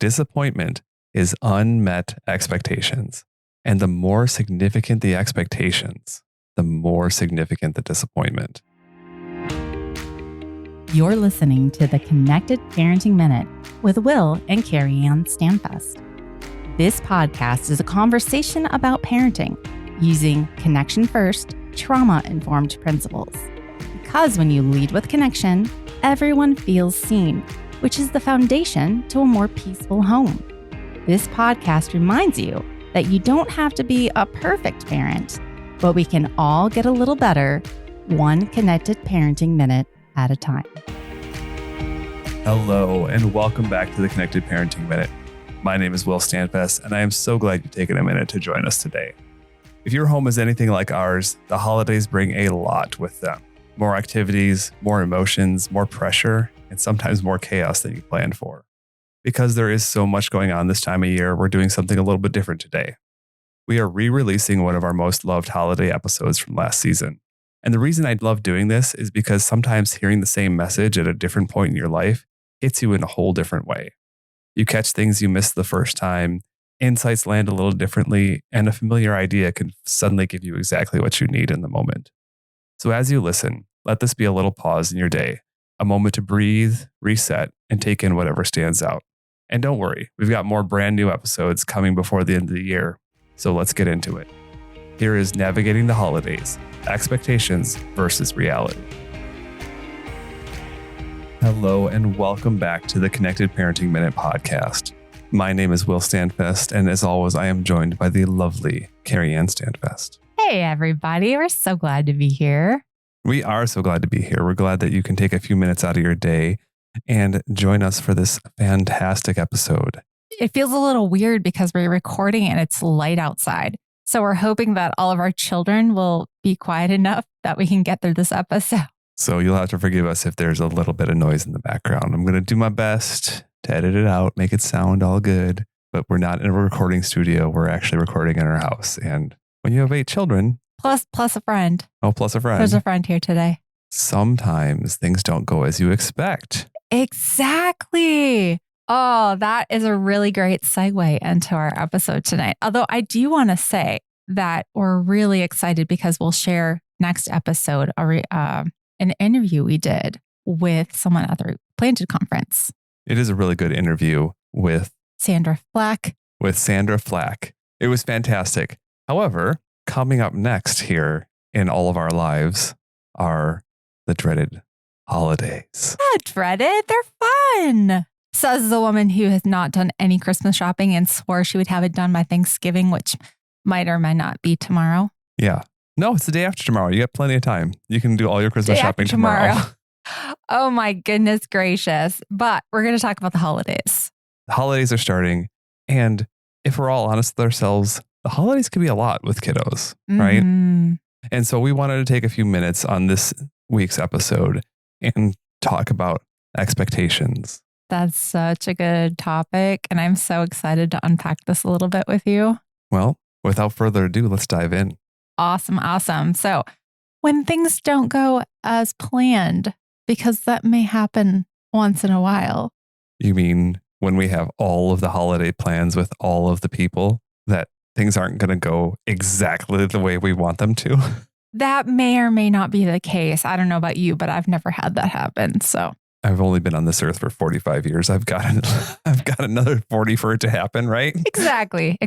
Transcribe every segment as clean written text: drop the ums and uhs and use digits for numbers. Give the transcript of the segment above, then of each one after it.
disappointment is unmet expectations. And the more significant the expectations, the more significant the disappointment. You're listening to the Connected Parenting Minute with Will and CarrieAnn Standfest. This podcast is a conversation about parenting using connection-first, trauma-informed principles. Because when you lead with connection, everyone feels seen, which is the foundation to a more peaceful home. This podcast reminds you that you don't have to be a perfect parent, but we can all get a little better, one connected parenting minute at a time. Hello, and welcome back to the Connected Parenting Minute. My name is Will Standfest, and I am so glad you've taken a minute to join us today. If your home is anything like ours, the holidays bring a lot with them. More activities, more emotions, more pressure, and sometimes more chaos than you planned for. Because there is so much going on this time of year, we're doing something a little bit different today. We are re-releasing one of our most loved holiday episodes from last season. And the reason I love doing this is because sometimes hearing the same message at a different point in your life hits you in a whole different way. You catch things you missed the first time, insights land a little differently, and a familiar idea can suddenly give you exactly what you need in the moment. So as you listen, let this be a little pause in your day, a moment to breathe, reset, and take in whatever stands out. And don't worry, we've got more brand new episodes coming before the end of the year, so let's get into it. Here is Navigating the Holidays, Expectations versus Reality. Hello, and welcome back to the Connected Parenting Minute podcast. My name is Will Standfest, and as always, I am joined by the lovely CarrieAnn Standfest. Hey, everybody. We're so glad to be here. We are so glad to be here. We're glad that you can take a few minutes out of your day and join us for this fantastic episode. It feels a little weird because we're recording and it's light outside. So we're hoping that all of our children will be quiet enough that we can get through this episode. So you'll have to forgive us if there's a little bit of noise in the background. I'm going to do my best to edit it out, make it sound all good, but we're not in a recording studio. We're actually recording in our house. And when you have 8 children... Plus a friend. Oh, plus a friend. There's a friend here today. Sometimes things don't go as you expect. Exactly. Oh, that is a really great segue into our episode tonight. Although I do want to say that we're really excited because we'll share next episode an interview we did with someone at the Planted Conference. It is a really good interview with Sandra Flack. It was fantastic. However, coming up next here in all of our lives are the dreaded holidays. Not dreaded. They're fun. Says the woman who has not done any Christmas shopping and swore she would have it done by Thanksgiving, which might or might not be tomorrow. Yeah. No, it's the day after tomorrow. You got plenty of time. You can do all your Christmas shopping tomorrow. Oh my goodness gracious. But we're going to talk about the holidays. The holidays are starting. And if we're all honest with ourselves, the holidays can be a lot with kiddos, right? And so we wanted to take a few minutes on this week's episode and talk about expectations. That's such a good topic. And I'm so excited to unpack this a little bit with you. Well, without further ado, let's dive in. Awesome. So when things don't go as planned, because that may happen once in a while. You mean when we have all of the holiday plans with all of the people that things aren't going to go exactly the way we want them to? That may or may not be the case. I don't know about you, but I've never had that happen. So I've only been on this earth for 45 years. I've got another 40 for it to happen, right? Exactly.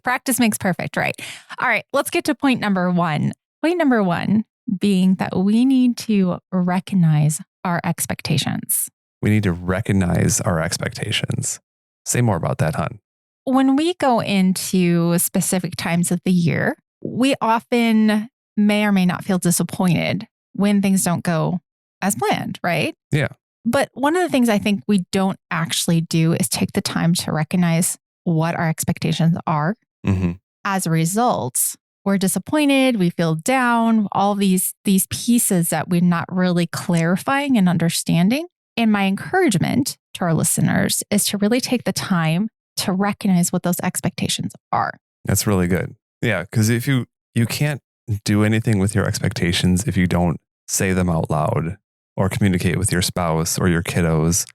Practice makes perfect, right? All right, let's get to point number 1. Point number 1 being that we need to recognize our expectations. We need to recognize our expectations. Say more about that, hon. When we go into specific times of the year, we often may or may not feel disappointed when things don't go as planned, right? Yeah. But one of the things I think we don't actually do is take the time to recognize what our expectations are. Mm-hmm. As a result, we're disappointed, we feel down, all these pieces that we're not really clarifying and understanding. And my encouragement to our listeners is to really take the time to recognize what those expectations are. That's really good. Yeah, because if you can't do anything with your expectations if you don't say them out loud or communicate with your spouse or your kiddos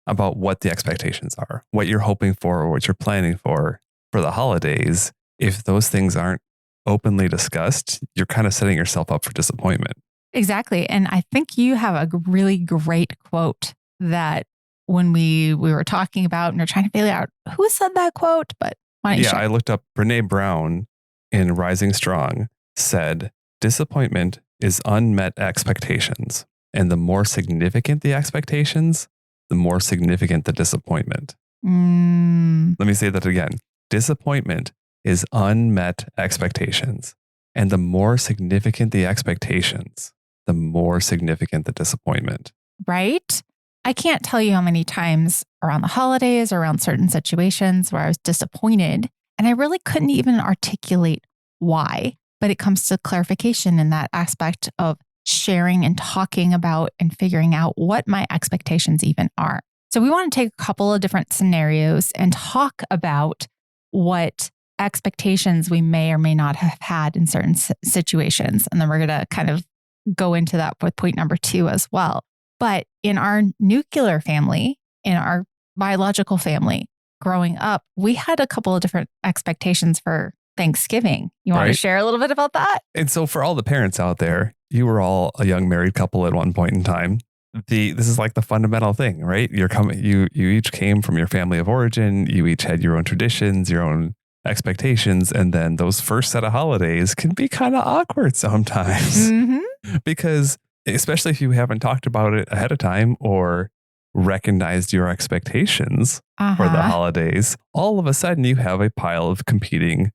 about what the expectations are, what you're hoping for, or what you're planning for the holidays, if those things aren't openly discussed, you're kind of setting yourself up for disappointment. Exactly. And I think you have a really great quote that when we were talking about and we're trying to figure out who said that quote, but why don't you share? I looked up Brene Brown in Rising Strong said, disappointment is unmet expectations. And the more significant the expectations, the more significant the disappointment. Let me say that again. Disappointment is unmet expectations. And the more significant the expectations, the more significant the disappointment. Right? I can't tell you how many times around the holidays or around certain situations where I was disappointed and I really couldn't even articulate why. But it comes to clarification in that aspect of sharing and talking about and figuring out what my expectations even are. So we want to take a couple of different scenarios and talk about what expectations we may or may not have had in certain situations. And then we're going to kind of go into that with point number 2 as well. But in our nuclear family, in our biological family, growing up, we had a couple of different expectations for Thanksgiving. You want to share a little bit about that? And so for all the parents out there, you were all a young married couple at one point in time. This is like the fundamental thing, right? You each came from your family of origin. You each had your own traditions, your own expectations. And then those first set of holidays can be kind of awkward sometimes because especially if you haven't talked about it ahead of time or recognized your expectations for the holidays, all of a sudden you have a pile of competing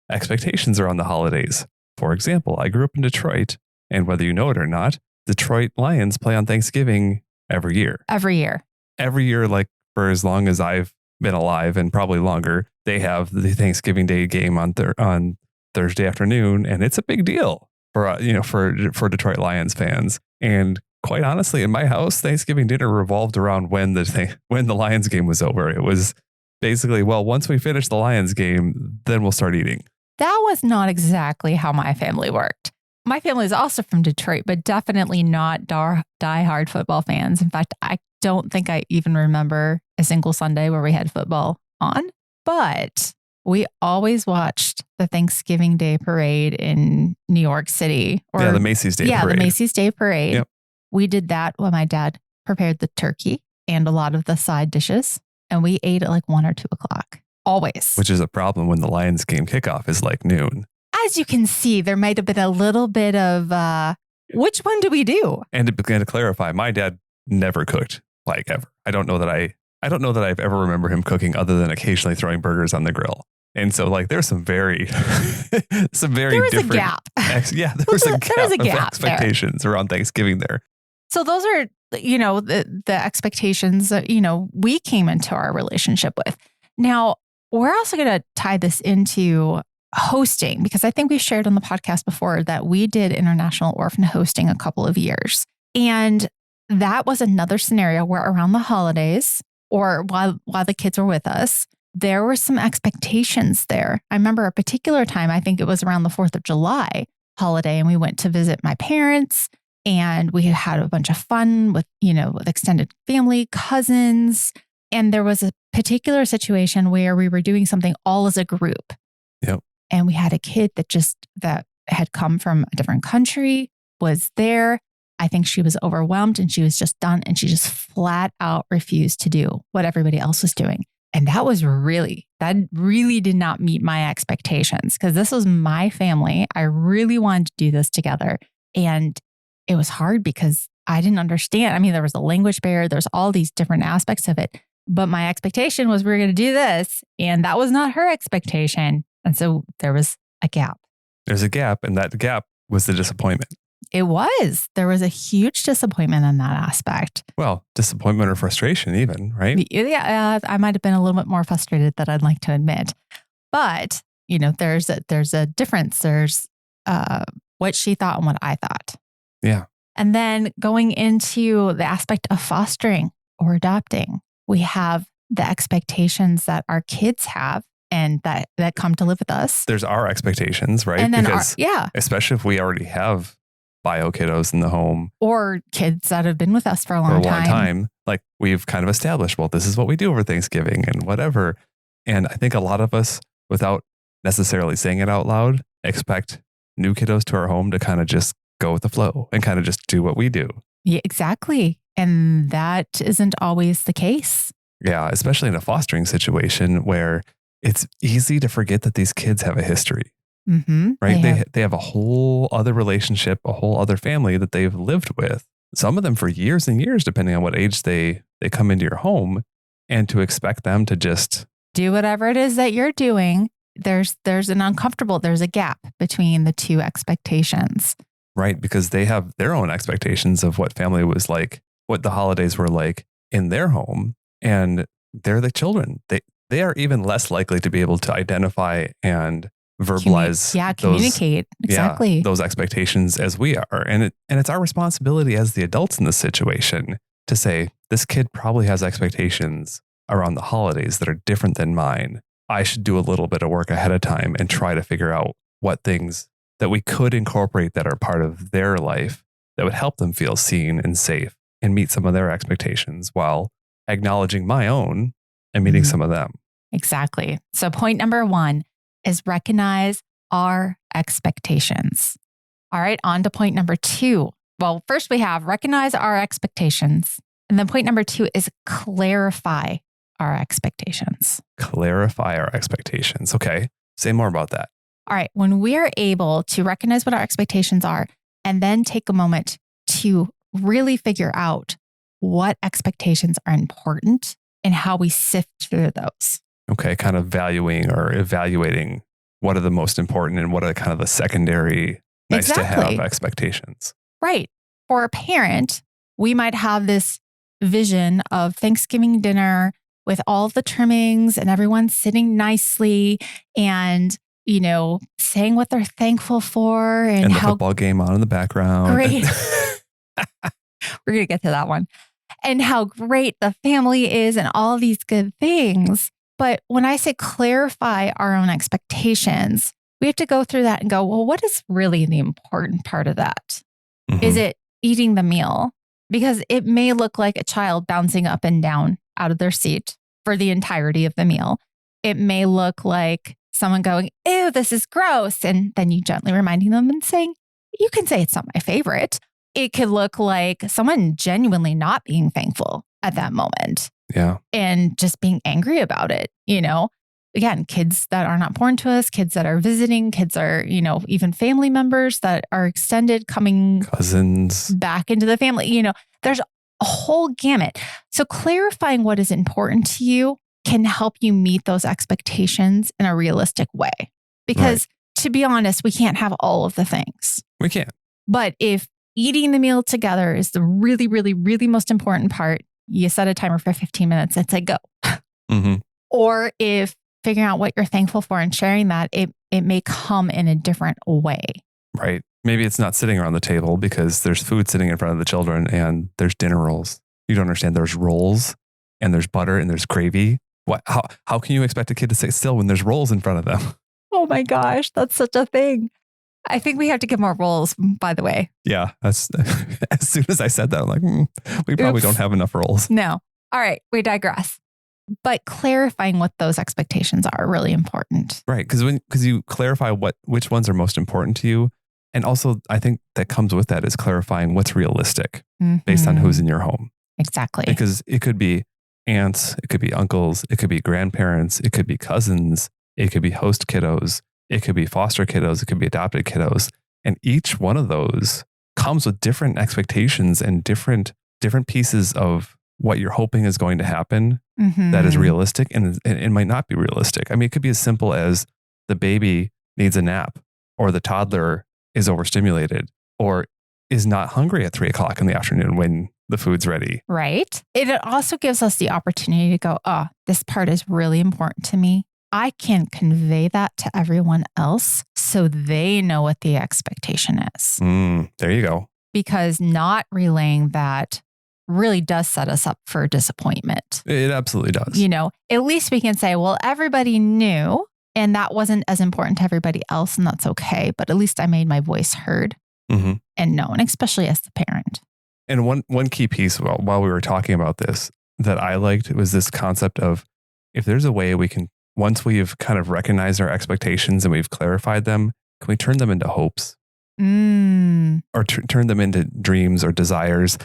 expectations around the holidays. For example, I grew up in Detroit, and whether you know it or not, Detroit Lions play on Thanksgiving every year. Every year, like for as long as I've been alive and probably longer, they have the Thanksgiving Day game on Thursday afternoon, and it's a big deal for Detroit Lions fans. And quite honestly, in my house, Thanksgiving dinner revolved around when the Lions game was over. It was basically, well, once we finish the Lions game, then we'll start eating. That was not exactly how my family worked. My family is also from Detroit, but definitely not die-hard football fans. In fact, I don't think I even remember a single Sunday where we had football on. But we always watched the Thanksgiving Day parade in New York City. The Macy's Day Parade. Yeah, the Macy's Day Parade. Yep. We did that when my dad prepared the turkey and a lot of the side dishes. And we ate at like 1 or 2 o'clock. Always. Which is a problem when the Lions game kickoff is like noon. As you can see, there might have been a little bit of, which one do we do? And to clarify, my dad never cooked, like ever. I don't know that I've ever remember him cooking other than occasionally throwing burgers on the grill. And so like there's some very there was different a gap. There was a gap of expectations around Thanksgiving there. So those are, the expectations that, we came into our relationship with. Now, we're also going to tie this into hosting, because I think we shared on the podcast before that we did international orphan hosting a couple of years. And that was another scenario where around the holidays or while the kids were with us, there were some expectations there. I remember a particular time, I think it was around the 4th of July holiday, and we went to visit my parents, and we had a bunch of fun with extended family, cousins. And there was a particular situation where we were doing something all as a group. Yep. And we had a kid that had come from a different country, was there. I think she was overwhelmed and she was just done. And she just flat out refused to do what everybody else was doing. And that really did not meet my expectations, because this was my family. I really wanted to do this together. And it was hard because I didn't understand. I mean, there was a language barrier. There's all these different aspects of it. But my expectation was we were going to do this. And that was not her expectation. And so there was a gap. There's a gap. And that gap was the disappointment. It was. There was a huge disappointment in that aspect. Well, disappointment or frustration even, right? Yeah, I might have been a little bit more frustrated than I'd like to admit. But, there's a difference. There's what she thought and what I thought. Yeah. And then going into the aspect of fostering or adopting, we have the expectations that our kids have and that come to live with us. There's our expectations, right? And then especially if we already have bio kiddos in the home or kids that have been with us for a for a long long time. time. Like we've kind of established, well, this is what we do over Thanksgiving and whatever. And I think a lot of us, without necessarily saying it out loud, expect new kiddos to our home to kind of just go with the flow and kind of just do what we do. Yeah, exactly. And that isn't always the case. Yeah, especially in a fostering situation where it's easy to forget that these kids have a history, Mm-hmm. right? They have a whole other relationship, a whole other family that they've lived with. Some of them for years and years, depending on what age they come into your home, and to expect them to just do whatever it is that you're doing. There's a gap between the two expectations. right, because they have their own expectations of what family was like, what the holidays were like in their home, and they're the children. They are even less likely to be able to identify and verbalize communicate exactly those expectations as we are. And it's our responsibility as the adults in this situation to say, this kid probably has expectations around the holidays that are different than mine. I should do a little bit of work ahead of time and try to figure out what things that we could incorporate that are part of their life that would help them feel seen and safe and meet some of their expectations while acknowledging my own and meeting some of them. Exactly. So point number 1 is recognize our expectations. All right, on to point number 2. Well, first we have recognize our expectations. And then point number 2 is clarify our expectations. Clarify our expectations. Okay. Say more about that. All right. When we're able to recognize what our expectations are and then take a moment to really figure out what expectations are important and how we sift through those. Okay. Kind of valuing or evaluating what are the most important and what are kind of the secondary nice to have expectations. Right. For a parent, we might have this vision of Thanksgiving dinner with all the trimmings and everyone sitting nicely and, saying what they're thankful for and the how football game on in the background. Great. We're going to get to that one. And how great the family is and all these good things. But when I say clarify our own expectations, we have to go through that and go, well, what is really the important part of that? Mm-hmm. Is it eating the meal? Because it may look like a child bouncing up and down out of their seat for the entirety of the meal. It may look like someone going, ew, this is gross. And then you gently reminding them and saying, you can say it's not my favorite. It could look like someone genuinely not being thankful at that moment. Yeah. And just being angry about it. Again, kids that are not born to us, kids that are visiting, kids are, even family members that are extended coming cousins back into the family. There's a whole gamut. So clarifying what is important to you can help you meet those expectations in a realistic way. Because to be honest, we can't have all of the things. We can't. But if eating the meal together is the really, really, really most important part, you set a timer for 15 minutes and say go. Mm-hmm. Or if figuring out what you're thankful for and sharing that, it may come in a different way. Right. Maybe it's not sitting around the table because there's food sitting in front of the children and there's dinner rolls. You don't understand. There's rolls and there's butter and there's gravy. How can you expect a kid to sit still when there's rolls in front of them? Oh my gosh, that's such a thing. I think we have to get more rolls, by the way. Yeah. That's as soon as I said that, I'm like, we probably don't have enough rolls. No. All right. We digress. But clarifying what those expectations are really important. Right. Because you clarify which ones are most important to you. And also, I think that comes with that is clarifying what's realistic based on who's in your home. Exactly. Because it could be aunts, it could be uncles, it could be grandparents, it could be cousins, it could be host kiddos, it could be foster kiddos, it could be adopted kiddos. And each one of those comes with different expectations and different pieces of what you're hoping is going to happen that is realistic and it might not be realistic. I mean, it could be as simple as the baby needs a nap or the toddler is overstimulated or is not hungry at 3:00 in the afternoon when the food's ready. Right. It also gives us the opportunity to go, this part is really important to me. I can convey that to everyone else so they know what the expectation is. There you go. Because not relaying that really does set us up for disappointment. It absolutely does. At least we can say, well, everybody knew and that wasn't as important to everybody else and that's okay. But at least I made my voice heard. Mm-hmm. and known, especially as the parent. And one key piece while we were talking about this that I liked was this concept of if there's a way we can, once we've kind of recognized our expectations and we've clarified them, can we turn them into hopes? Or turn them into dreams or desires?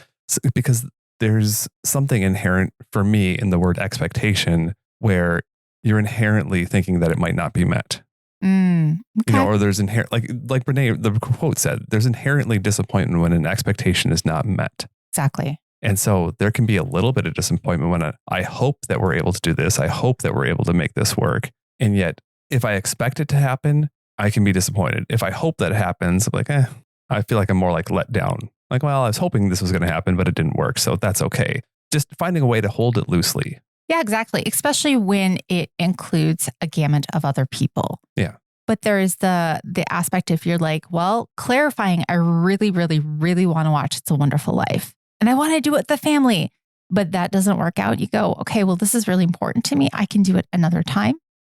Because there's something inherent for me in the word expectation where you're inherently thinking that it might not be met. Okay. You know, or there's inherent, like Brene, the quote said, there's inherently disappointment when an expectation is not met. Exactly. And so there can be a little bit of disappointment when I hope that we're able to do this. I hope that we're able to make this work. And yet, if I expect it to happen, I can be disappointed. If I hope that happens, I'm like, I feel like I'm more like let down. Like, well, I was hoping this was going to happen, but it didn't work. So that's okay. Just finding a way to hold it loosely. Yeah, exactly. Especially when it includes a gamut of other people. Yeah. But there is the aspect if you're like, well, clarifying, I really, really, really want to watch It's a Wonderful Life. And I want to do it with the family, but that doesn't work out. You go, okay, well, this is really important to me. I can do it another time.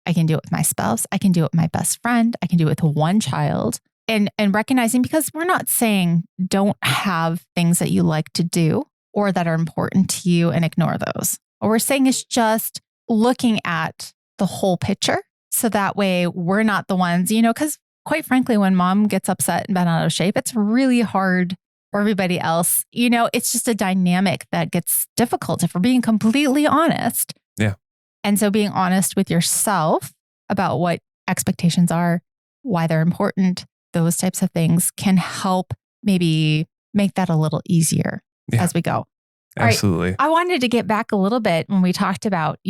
I can do it with my spouse. I can do it with my best friend. I can do it with one child. And recognizing, because we're not saying don't have things that you like to do or that are important to you and ignore those. What we're saying is just looking at the whole picture. So that way we're not the ones, because quite frankly, when mom gets upset and bent out of shape, it's really hard for everybody else. It's just a dynamic that gets difficult if we're being completely honest. Yeah. And so being honest with yourself about what expectations are, why they're important, those types of things can help maybe make that a little easier as we go. Absolutely. Right. I wanted to get back a little bit when we talked about,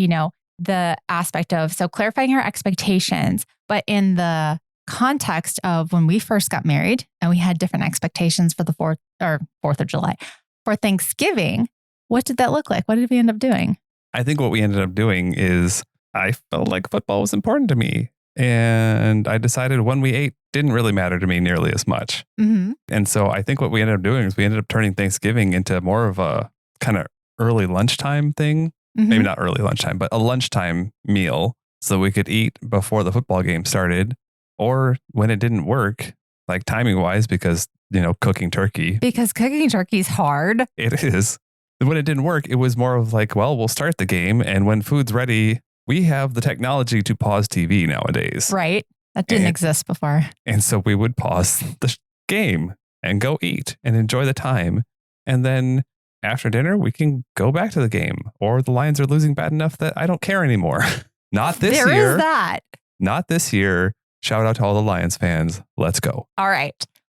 the aspect of, so clarifying our expectations, but in the context of when we first got married and we had different expectations for the 4th of July, for Thanksgiving, what did that look like? What did we end up doing? I think what we ended up doing is I felt like football was important to me. And I decided when we ate didn't really matter to me nearly as much. Mm-hmm. And so I think what we ended up doing is we ended up turning Thanksgiving into more of a kind of early lunchtime thing. Mm-hmm. Maybe not early lunchtime, but a lunchtime meal. So we could eat before the football game started or when it didn't work, like timing wise, because, cooking turkey. Because cooking turkey is hard. It is. When it didn't work, it was more of like, well, we'll start the game. And when food's ready, we have the technology to pause TV nowadays. Right. That didn't exist before. And so we would pause the game and go eat and enjoy the time. And then after dinner, we can go back to the game, or the Lions are losing bad enough that I don't care anymore. Not this year. There is that. Not this year. Shout out to all the Lions fans. Let's go. All right.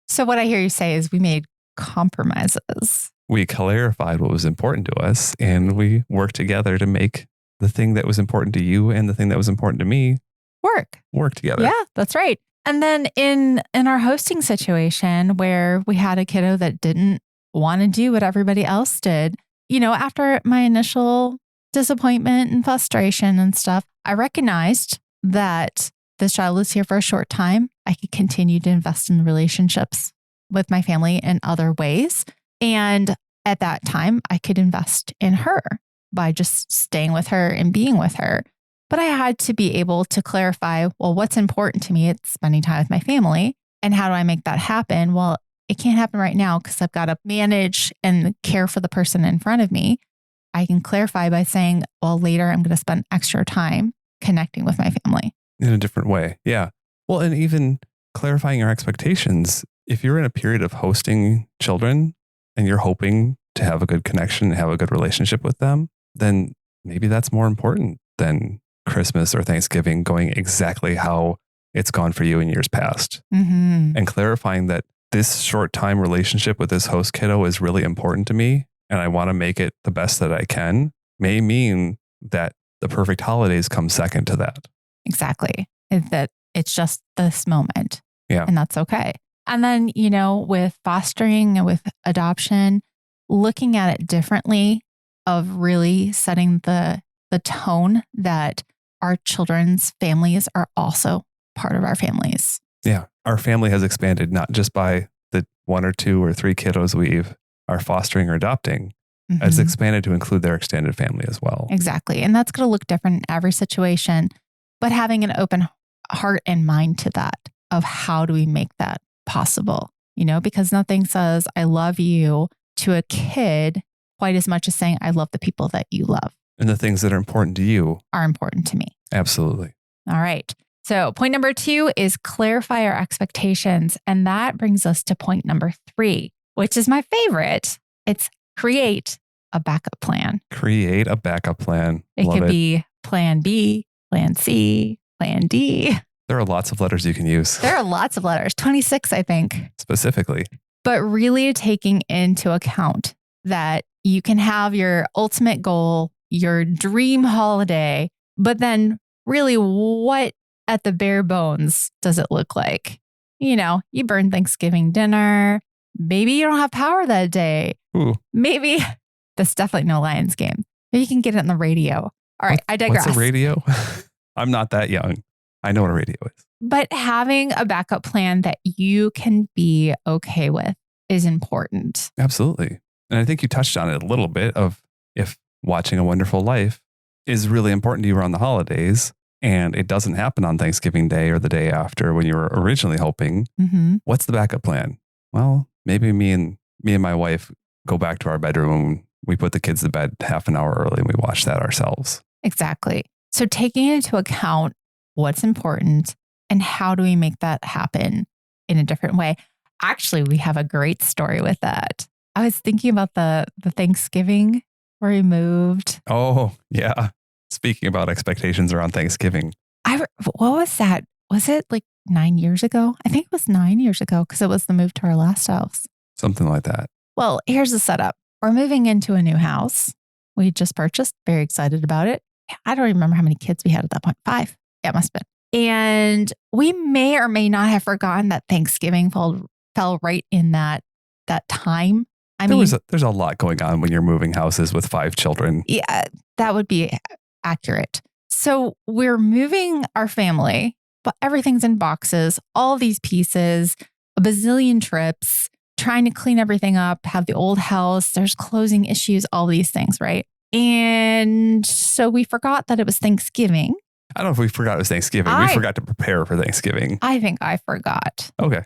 So what I hear you say is we made compromises. We clarified what was important to us, and we worked together to make the thing that was important to you and the thing that was important to me work together. Yeah, that's right. And then in our hosting situation where we had a kiddo that didn't want to do what everybody else did, after my initial disappointment and frustration and stuff, I recognized that this child is here for a short time. I could continue to invest in relationships with my family in other ways. And at that time, I could invest in her by just staying with her and being with her. But I had to be able to clarify, well, what's important to me? It's spending time with my family. And how do I make that happen? Well, it can't happen right now because I've got to manage and care for the person in front of me. I can clarify by saying, well, later I'm going to spend extra time connecting with my family. In a different way. Yeah. Well, and even clarifying your expectations. If you're in a period of hosting children and you're hoping to have a good connection and have a good relationship with them, then maybe that's more important than Christmas or Thanksgiving going exactly how it's gone for you in years past. Mm-hmm. And clarifying that this short time relationship with this host kiddo is really important to me and I want to make it the best that I can may mean that the perfect holidays come second to that. Exactly. That it's just this moment. Yeah. And that's okay. And then, with fostering and with adoption, looking at it differently of really setting the tone that our children's families are also part of our families. Yeah. Our family has expanded not just by the 1 or 2 or 3 kiddos we are fostering or adopting. Mm-hmm. It's expanded to include their extended family as well. Exactly. And that's going to look different in every situation, but having an open heart and mind to that of how do we make that possible? because nothing says I love you to a kid quite as much as saying I love the people that you love. And the things that are important to you are important to me. Absolutely. All right. So point number 2 is clarify our expectations. And that brings us to point number 3, which is my favorite. It's create a backup plan. Create a backup plan. It could be plan B, plan C, plan D. There are lots of letters you can use. There are lots of letters, 26, I think. Specifically. But really taking into account that you can have your ultimate goal, your dream holiday, but then really what at the bare bones does it look like? You burn Thanksgiving dinner. Maybe you don't have power that day. Ooh. Maybe that's definitely no Lions game. Maybe you can get it on the radio. All right, I digress. What's a radio? I'm not that young. I know what a radio is. But having a backup plan that you can be okay with is important. Absolutely. And I think you touched on it a little bit of if watching A Wonderful Life is really important to you around the holidays and it doesn't happen on Thanksgiving Day or the day after when you were originally hoping, what's the backup plan? Well, maybe me and my wife go back to our bedroom. We put the kids to bed half an hour early and we watch that ourselves. Exactly. So taking into account what's important and how do we make that happen in a different way? Actually, we have a great story with that. I was thinking about the Thanksgiving where we moved. Oh, yeah. Speaking about expectations around Thanksgiving. What was that? Was it like 9 years ago? I think it was 9 years ago because it was the move to our last house. Something like that. Well, here's the setup. We're moving into a new house. We just purchased, very excited about it. I don't remember how many kids we had at that point. 5. Yeah, it must have been. And we may or may not have forgotten that Thanksgiving fell right in that time. There's a lot going on when you're moving houses with 5 children. Yeah, that would be accurate. So we're moving our family, but everything's in boxes, all these pieces, a bazillion trips, trying to clean everything up, have the old house, there's closing issues, all these things, right? And so we forgot that it was Thanksgiving. I don't know if we forgot it was Thanksgiving. We forgot to prepare for Thanksgiving. I think I forgot. Okay.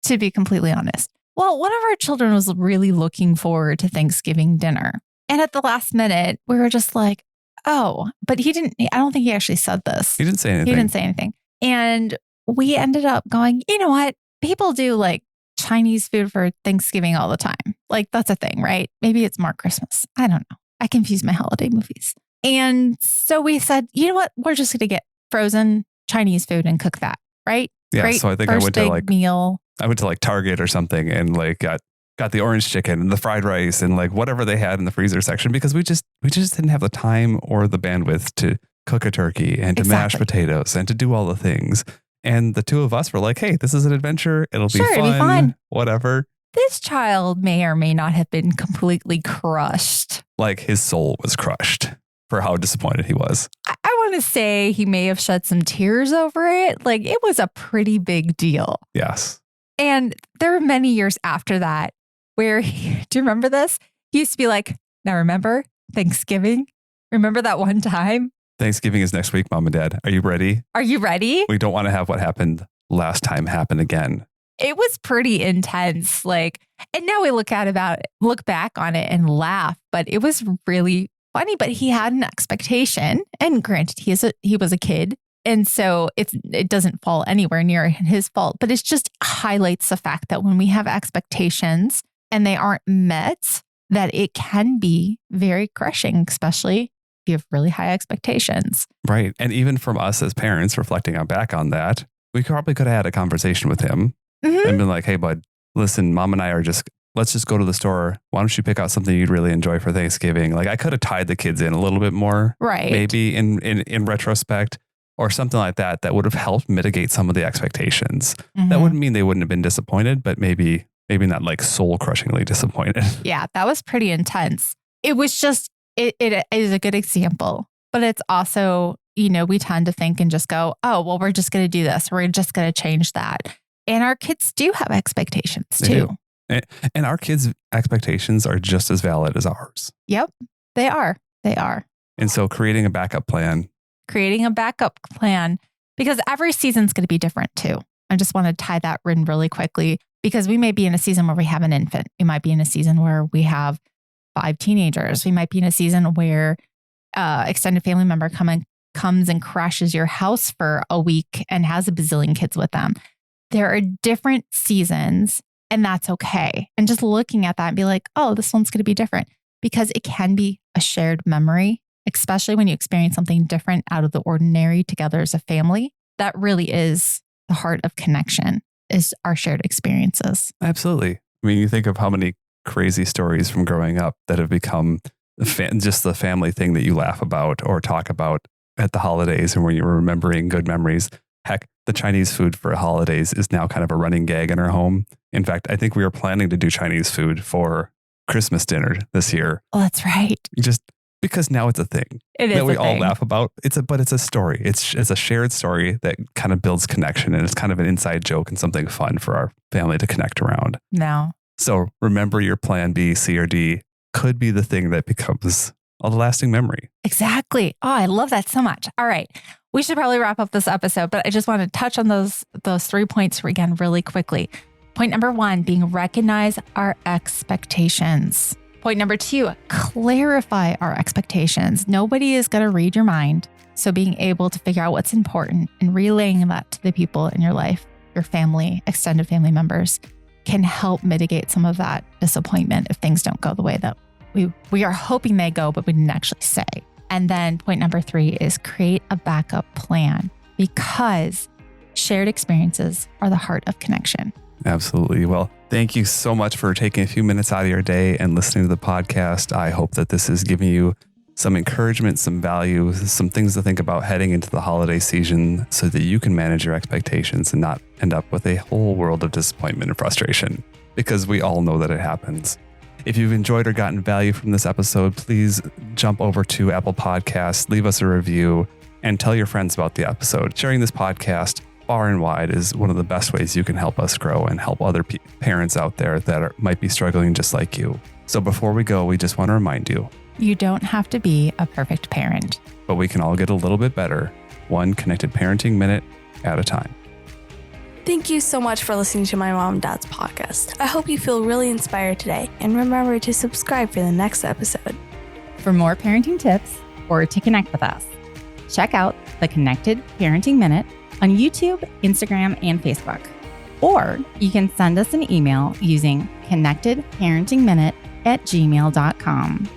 To be completely honest. Well, one of our children was really looking forward to Thanksgiving dinner. And at the last minute, we were just like, oh, but I don't think he actually said this. He didn't say anything. And we ended up going, you know what? People do like Chinese food for Thanksgiving all the time. Like that's a thing, right? Maybe it's more Christmas. I don't know. I confuse my holiday movies. And so we said, you know what? We're just going to get frozen Chinese food and cook that, right? Yeah. Great. So I think First I went to big meal. I went to like Target or something and like got the orange chicken and the fried rice and like whatever they had in the freezer section because we just didn't have the time or the bandwidth to cook a turkey and to mash potatoes and to do all the things. And the two of us were like, hey, this is an adventure. It'll be fun. Whatever. This child may or may not have been completely crushed. Like his soul was crushed for how disappointed he was. I want to say he may have shed some tears over it. Like it was a pretty big deal. Yes. And there were many years after that where, do you remember this? He used to be like, now remember Thanksgiving? Remember that one time? Thanksgiving is next week, Mom and Dad. Are you ready? Are you ready? We don't want to have what happened last time happen again. It was pretty intense. And now we look back on it and laugh, but it was really funny. But he had an expectation, and granted, he was a kid, and so it doesn't fall anywhere near his fault. But it just highlights the fact that when we have expectations and they aren't met, that it can be very crushing, especially if you have really high expectations. Right, and even from us as parents reflecting back on that, we probably could have had a conversation with him. And been like, hey, bud, listen, Mom and I let's just go to the store. Why don't you pick out something you'd really enjoy for Thanksgiving? Like I could have tied the kids in a little bit more, right? Maybe in retrospect or something like that would have helped mitigate some of the expectations. That wouldn't mean they wouldn't have been disappointed, but maybe not like soul crushingly disappointed. Yeah, that was pretty intense. It was just, it is a good example, but it's also, we tend to think and just go, oh, well, we're just going to do this. We're just going to change that. And our kids do have expectations too. And our kids' expectations are just as valid as ours. Yep, they are. They are. And so creating a backup plan. Because every season's going to be different too. I just want to tie that in really quickly. Because we may be in a season where we have an infant. We might be in a season where we have 5 teenagers. We might be in a season where extended family member comes and crashes your house for a week and has a bazillion kids with them. There are different seasons, and that's okay. And just looking at that and be like, oh, this one's going to be different, because it can be a shared memory, especially when you experience something different out of the ordinary together as a family. That really is the heart of connection, is our shared experiences. Absolutely. I mean, you think of how many crazy stories from growing up that have become just the family thing that you laugh about or talk about at the holidays, and when you're remembering good memories. Heck, the Chinese food for holidays is now kind of a running gag in our home. In fact, I think we are planning to do Chinese food for Christmas dinner this year. Oh, that's right. Just because now it's a thing that we all laugh about. But it's a story. It's a shared story that kind of builds connection, and it's kind of an inside joke and something fun for our family to connect around. No. So remember, your plan B, C, or D could be the thing that becomes a lasting memory. Exactly. Oh, I love that so much. All right. We should probably wrap up this episode, but I just want to touch on those 3 points again really quickly. Point number 1 being recognize our expectations. Point number 2, clarify our expectations. Nobody is going to read your mind. So being able to figure out what's important and relaying that to the people in your life, your family, extended family members, can help mitigate some of that disappointment if things don't go the way that we are hoping they go, but we didn't actually say. And then point number 3 is create a backup plan, because shared experiences are the heart of connection. Absolutely. Well, thank you so much for taking a few minutes out of your day and listening to the podcast. I hope that this is giving you some encouragement, some value, some things to think about heading into the holiday season, so that you can manage your expectations and not end up with a whole world of disappointment and frustration, because we all know that it happens. If you've enjoyed or gotten value from this episode, please jump over to Apple Podcasts, leave us a review, and tell your friends about the episode. Sharing this podcast far and wide is one of the best ways you can help us grow and help other parents out there that might be struggling just like you. So before we go, we just want to remind you, you don't have to be a perfect parent, but we can all get a little bit better, one connected parenting minute at a time. Thank you so much for listening to my mom and dad's podcast. I hope you feel really inspired today, and remember to subscribe for the next episode. For more parenting tips or to connect with us, check out the Connected Parenting Minute on YouTube, Instagram, and Facebook. Or you can send us an email using connectedparentingminute@gmail.com.